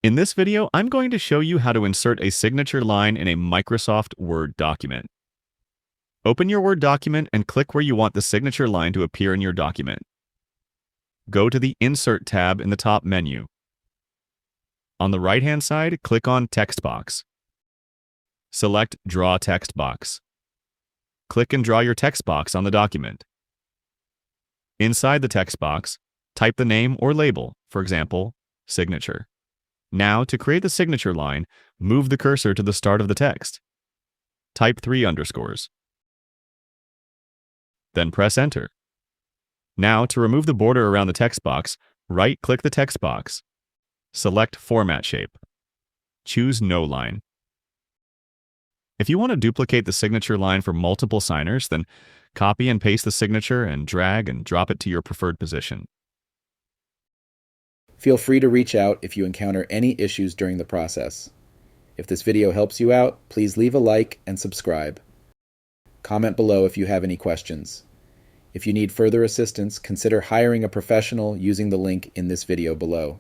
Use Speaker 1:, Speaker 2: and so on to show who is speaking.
Speaker 1: In this video, I'm going to show you how to insert a signature line in a Microsoft Word document. Open your Word document and click where you want the signature line to appear in your document. Go to the Insert tab in the top menu. On the right-hand side, click on Text Box. Select Draw Text Box. Click and draw your text box on the document. Inside the text box, type the name or label, for example, signature. Now, to create the signature line, move the cursor to the start of the text. Type 3 underscores. Then press Enter. Now, to remove the border around the text box, right-click the text box. Select Format Shape. Choose No Line. If you want to duplicate the signature line for multiple signers, then copy and paste the signature and drag and drop it to your preferred position.
Speaker 2: Feel free to reach out if you encounter any issues during the process. If this video helps you out, please leave a like and subscribe. Comment below if you have any questions. If you need further assistance, consider hiring a professional using the link in this video below.